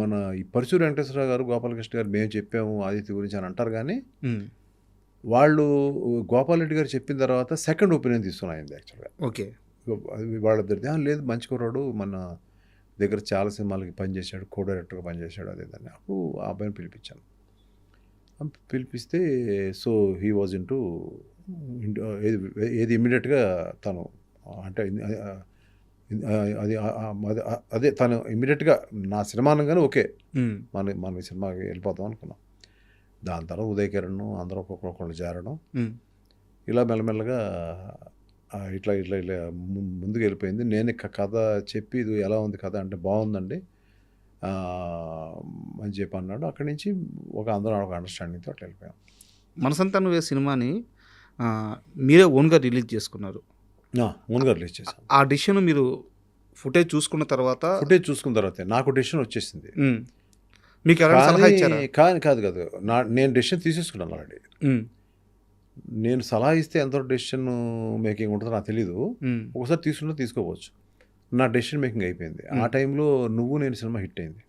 మన ఈ పరుచూరి వెంకటేశ్వరరావు గారు, గోపాలకృష్ణ గారు మేము చెప్పాము ఆదిత్య గురించి అని అంటారు కానీ వాళ్ళు గోపాల్ రెడ్డి గారు చెప్పిన తర్వాత సెకండ్ ఒపీనియన్ తీసుకున్నాయింది యాక్చువల్గా. ఓకే, వాళ్ళిద్దరిది లేదు మంచి కుర్రాడు, మన దగ్గర చాలా సినిమాలకి పనిచేశాడు, కో డైరెక్టర్గా పనిచేశాడు అదే దాన్ని. అప్పుడు ఆ అబ్బాయిని పిలిపించాను. పిలిపిస్తే సో హీ వాజ్ ఇంటూ ఏది ఇమ్మీడియట్గా తను అంటే అది అదే తను ఇమ్మీడియట్గా నా సినిమా అనగానే ఓకే మన సినిమాకి వెళ్ళిపోతాం అనుకున్నాం. దాని తర్వాత ఉదయ్ కిరణ్ అందరూ ఒక్కొక్కళ్ళు చేరడం ఇలా మెల్లమెల్లగా ఇట్లా ఇట్లా ఇట్లా ముందుకు వెళ్ళిపోయింది. నేను కథ చెప్పి ఇది ఎలా ఉంది కథ అంటే బాగుందండి అని చెప్పి అన్నాడు. అక్కడి నుంచి అందరం ఒక అండర్స్టాండింగ్తో అట్లా వెళ్ళిపోయాం. మనసంతా నువ్వే సినిమాని మీరే ఓన్గా రిలీజ్ చేసుకున్నారు. ఓన్గా రిలీజ్ చేశాను. ఆ డిసిషన్ మీరు ఫుటేజ్ చూసుకున్న తర్వాత నాకు డిసిషన్ వచ్చేసింది. మీకు ఎవరైనా సలహా ఇచ్చారా? కాదు నేను డెసిషన్ తీసేసుకున్నాను ఆల్రెడీ. నేను సలహా ఇస్తే ఎంత డెసిషన్ మేకింగ్ ఉంటుందో నాకు తెలీదు. ఒకసారి తీసుకుంటే తీసుకోవచ్చు. నా డెసిషన్ మేకింగ్ అయిపోయింది. ఆ టైంలో నువ్వు నేను సినిమా హిట్ అయింది.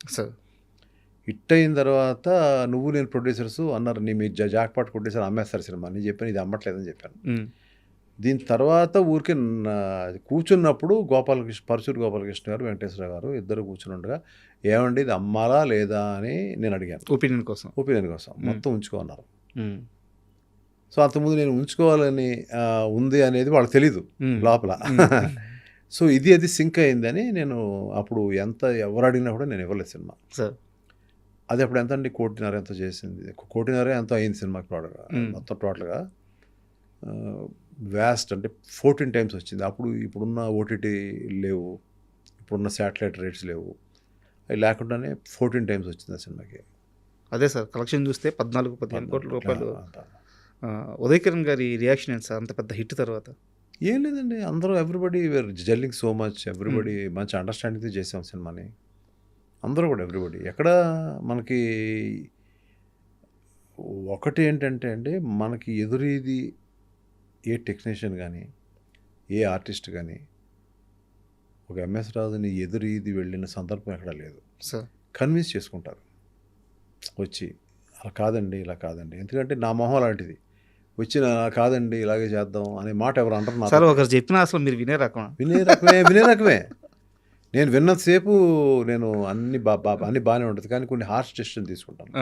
హిట్ అయిన తర్వాత నువ్వు నేను ప్రొడ్యూసర్స్ అన్నారు మీరు జాక్పాట్ కొట్టేసారు, అమ్మేస్తారు సినిమా. నేను చెప్పాను ఇది అమ్మట్లేదని చెప్పాను. దీని తర్వాత ఊరికే కూర్చున్నప్పుడు పరచూరు గోపాలకృష్ణ గారు, వెంకటేశ్వర గారు ఇద్దరు కూర్చుని ఉండగా ఏమండి ఇది అమ్మాలా లేదా అని నేను అడిగాను. ఒపీనియన్ కోసం మొత్తం ఉంచుకోన్నారు. సో అంతకుముందు నేను ఉంచుకోవాలని ఉంది అనేది వాళ్ళకి తెలీదు లోపల. సో అది సింక్ అయిందని నేను అప్పుడు ఎవరు అడిగినా కూడా నేను ఇవ్వలేదు సినిమా. అది అప్పుడు ఎంత అండి 1.5 కోటి ఎంతో చేసింది, 1.5 కోటి ఎంతో అయింది సినిమాకి మొత్తం టోటల్గా. వ్యాస్ట్ అంటే 14 times వచ్చింది. ఇప్పుడున్న ఓటీటీ లేవు, ఇప్పుడున్న శాటిలైట్ రేట్స్ లేవు, అవి లేకుండానే 14 times వచ్చింది ఆ సినిమాకి. అదే సార్ కలెక్షన్ చూస్తే 14-15 కోట్ల రూపాయలు. ఉదయ్ కిరణ్ గారి రియాక్షన్ ఏంటి సార్ అంత పెద్ద హిట్ తర్వాత? ఏం లేదండి, అందరూ everybody were jelling so much, everybody మంచి అండర్స్టాండింగ్తో చేసాం సినిమాని. అందరూ కూడా ఎవ్రీబడి. ఎక్కడ మనకి ఒకటి ఏంటంటే అండి, మనకి ఎదురీది ఏ టెక్నీషియన్ కానీ ఏ ఆర్టిస్ట్ కానీ ఒక ఎంఎస్ రాజుని ఎదురీది వెళ్ళిన సందర్భం ఎక్కడ లేదు. కన్విన్స్ చేసుకుంటారు వచ్చి అలా కాదండి ఇలా కాదండి, ఎందుకంటే నా మొహం అలాంటిది వచ్చిన కాదండి ఇలాగే చేద్దాం అనే మాట ఎవరు అంటారు సార్? ఒకరు చెప్పిన అసలు మీరు వినే రకమే. నేను విన్నంతసేపు నేను అన్ని బాగానే ఉంటుంది, కానీ కొన్ని హార్ష్ డెసిషన్ తీసుకుంటాను.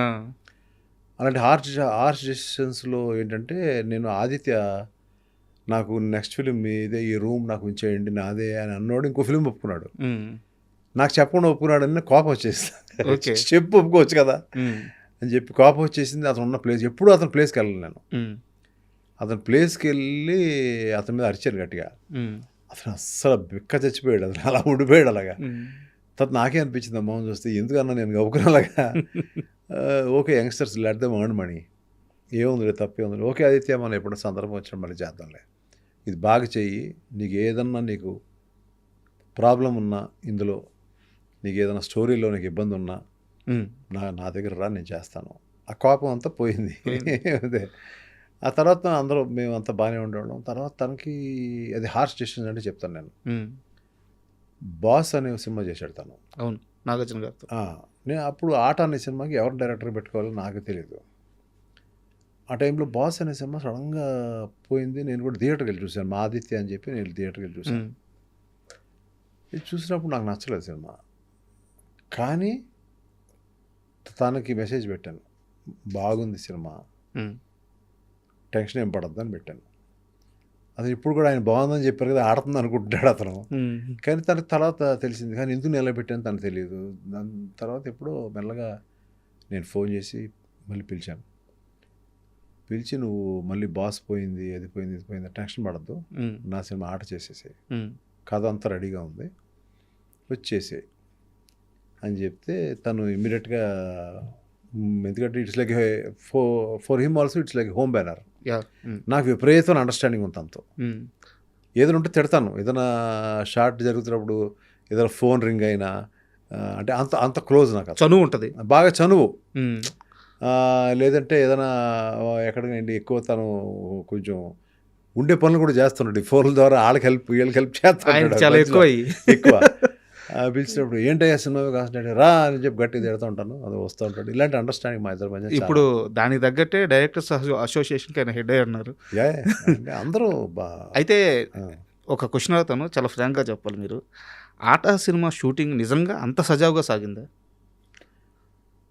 అలాంటి హార్ష్ డెసిషన్స్లో ఏంటంటే నేను ఆదిత్య నాకు నెక్స్ట్ ఫిలిం ఇదే, ఈ రూమ్ నాకు ఉంచేయండి నాదే అని అన్నాడు. ఇంకో ఫిలిం ఒప్పుకున్నాడు, నాకు చెప్పకుండా ఒప్పుకున్నాడు అని కోపం వచ్చేసింది. చెప్పు ఒప్పుకోవచ్చు కదా అని చెప్పి కోపం వచ్చేసింది. అతను ఉన్న ప్లేస్ ఎప్పుడు అతని ప్లేస్కి వెళ్ళను నేను. అతని ప్లేస్కి వెళ్ళి అతని మీద అరిచాను గట్టిగా. అతను అస్సలు బిక్క చచ్చిపోయాడు, అతను అలా ఉండిపోయాడు అలాగా. తర్వాత నాకే అనిపించింది అమ్మని చూస్తే ఎందుకన్నా నేను గవ్వుకునేలాగా. Okay youngsters let them earn money, ఏముంది తప్పే ఉంది, ఓకే ఆదిత్య మనం ఎప్పుడు సందర్భం వచ్చిన మళ్ళీ చేద్దాంలే, ఇది బాగా చెయ్యి, నీకు ఏదన్నా నీకు ప్రాబ్లం ఉన్నా ఇందులో, నీకు ఏదైనా స్టోరీలో నీకు ఇబ్బంది ఉన్నా నా దగ్గర రా నేను చేస్తాను. ఆ కోపం అంతా పోయింది. అదే ఆ తర్వాత అందరూ మేమంతా బాగానే ఉండేవాళ్ళం. తర్వాత తనకి అది హార్ష్ డెసిషన్ అంటే చెప్తాను నేను. బాస్ అనే సినిమా చేశాడు తను. అవును, నాగార్జున గారితో. నేను అప్పుడు ఆట అనే సినిమాకి ఎవరు డైరెక్టర్ పెట్టుకోవాలో నాకు తెలియదు. ఆ టైంలో బాస్ అనే సినిమా సడన్గా పోయింది. నేను కూడా థియేటర్కి వెళ్ళి చూశాను, మా ఆదిత్య అని చెప్పి నేను థియేటర్కి వెళ్ళి చూశాను. ఇది చూసినప్పుడు నాకు నచ్చలేదు సినిమా, కానీ తనకి మెసేజ్ పెట్టాను, బాగుంది సినిమా, టెన్షన్ ఏం పడద్దు అని పెట్టాను. అతను ఇప్పుడు కూడా ఆయన బాగుందని చెప్పారు కదా, ఆడుతుంది అనుకుంటున్నాడు అతను. కానీ తనకు తర్వాత తెలిసింది, కానీ ఎందుకు నిలబెట్టాను తనకు తెలియదు. దాని తర్వాత ఎప్పుడో మెల్లగా నేను ఫోన్ చేసి మళ్ళీ పిలిచాను. పిలిచి నువ్వు మళ్ళీ బాస్ పోయింది, అది పోయింది, ఇది పోయింది, టెన్షన్ పడద్దు, నా సినిమా ఆట చేసేసాయి, కథ అంతా రెడీగా ఉంది, వచ్చేసే అని చెప్తే తను ఇమ్మీడియట్గా, ఎందుకంటే it's like for him also it's like home banner. నాకు విపరీతమైన అండర్స్టాండింగ్ ఉంది తనతో. ఏదైనా ఉంటే తిడతాను, ఏదైనా షార్ట్ జరుగుతున్నప్పుడు ఏదైనా ఫోన్ రింగ్ అయినా, అంటే అంత క్లోజ్, నాకు చనువు ఉంటుంది, బాగా చనువు. లేదంటే ఏదైనా ఎక్కడికైనా ఎక్కువ తను కొంచెం ఉండే పనులు కూడా చేస్తున్నాడు, ఈ ఫోన్ల ద్వారా వాళ్ళకి హెల్ప్ వీళ్ళకి హెల్ప్ చేస్తాను, చాలా ఎక్కువ. పిలిచినప్పుడు ఏంటయ్యా సినిమా కాస్తుంటే రా అని చెప్పి గట్టిగా తిడుతూ ఉంటాను, అది వస్తూ ఉంటాడు. ఇలాంటి అండర్స్టాండింగ్ మా ఇద్దరి మధ్య చాలా. ఇప్పుడు దానికి తగ్గట్టే డైరెక్టర్స్ అసోసియేషన్కి ఆయన హెడ్ అయి ఉన్నారు. యా, అంటే అందరూ అయితే ఒక క్వశ్చన్ అడుగుతాను, చాలా ఫ్రాంక్గా చెప్పాలి మీరు. ఆట సినిమా షూటింగ్ నిజంగా అంత సజావుగా సాగిందా?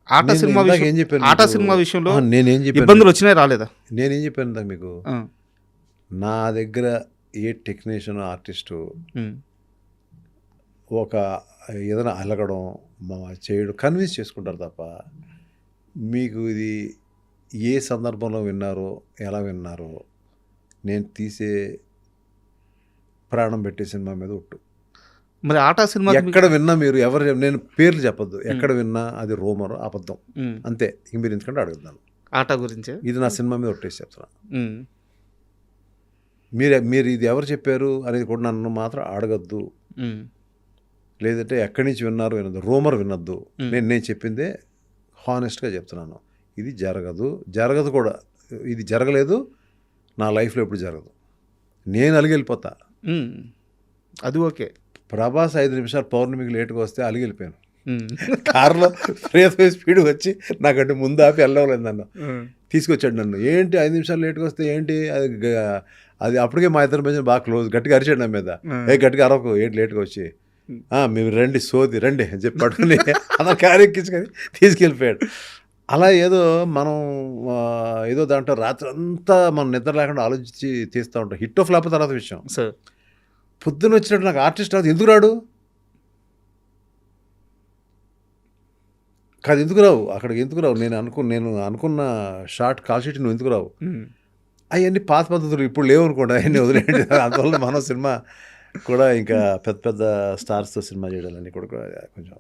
ఆట నేను సినిమా ఇందాక విషయం, ఏం చెప్పాను ఆట మీకు? సినిమా విషయంలో నేనేం చెప్పాను, ఇబ్బందులు వచ్చినాయి రాలేదా? నేనేం చెప్పాను ఇందాక మీకు, ఆ, నా దగ్గర ఏ టెక్నీషియన్ ఆర్టిస్టు ఒక ఏదైనా అలగడం చేయడం కన్విన్స్ చేసుకుంటారు తప్ప, మీకు ఇది ఏ సందర్భంలో విన్నారో ఎలా విన్నారో, నేను తీసే ప్రాణం పెట్టే సినిమా మీద ఒట్టు. మరి ఆట సినిమా ఎక్కడ విన్నా మీరు ఎవరు నేను పేర్లు చెప్పొద్దు, ఎక్కడ విన్నా అది రూమర్ అబద్ధం అంతే. ఇంక మీరు ఎందుకంటే అడుగుతున్నాను ఆట గురించే. ఇది నా సినిమా మీద ఒట్టేసి చెప్తున్నా. మీరు ఇది ఎవరు చెప్పారు అనేది కూడా నన్ను మాత్రం అడగద్దు, లేదంటే ఎక్కడి నుంచి విన్నారు వినద్దు, రూమర్ వినొద్దు. నేను చెప్పిందే హానెస్ట్గా చెప్తున్నాను. ఇది జరగదు కూడా, ఇది జరగలేదు నా లైఫ్లో ఎప్పుడు జరగదు. నేను అలిగిపోతా. అది ఓకే. ప్రభాస్ 5 నిమిషాలు పౌర్ణమికి లేటుగా వస్తే అలిగిపోయాను. కారులో ప్రియతమ స్పీడ్ వచ్చి నాకంటే ముందు ఆపి వెళ్ళలేదు, నన్ను తీసుకొచ్చాడు. నన్ను ఏంటి 5 నిమిషాలు లేటుగా వస్తే ఏంటి అది అప్పటికే మా ఇద్దరి మధ్య బాగా క్లోజ్. గట్టిగా అరిచాడు నా మీద, గట్టిగా అరవకు ఏంటి లేటుగా వచ్చి, మేము రండి సోది రండి అని చెప్పి పట్టుకుని అలా కారు ఎక్కించుకొని తీసుకెళ్ళిపోయాడు. అలా ఏదో మనం ఏదో దాంట్లో రాత్రి అంతా మనం నిద్ర లేకుండా ఆలోచించి తీస్తూ ఉంటాం. హిట్ ఆఫ్ ఫ్లాప్ తర్వాత విషయం. పొద్దున్న వచ్చినట్టు నాకు ఆర్టిస్ట్ రాదు, ఎందుకు రాడు కాదు, ఎందుకు రావు అక్కడికి, ఎందుకు రావు? నేను అనుకున్న షార్ట్ కాల్ షీట్ నువ్వు ఎందుకు రావు? అవన్నీ పాత పద్ధతులు ఇప్పుడు లేవు అనుకోండి, అవన్నీ వదిలేండి. అందువల్ల మనం సినిమా కూడా ఇంకా పెద్ద పెద్ద స్టార్స్తో సినిమా చేయడాలని కూడా కొంచెం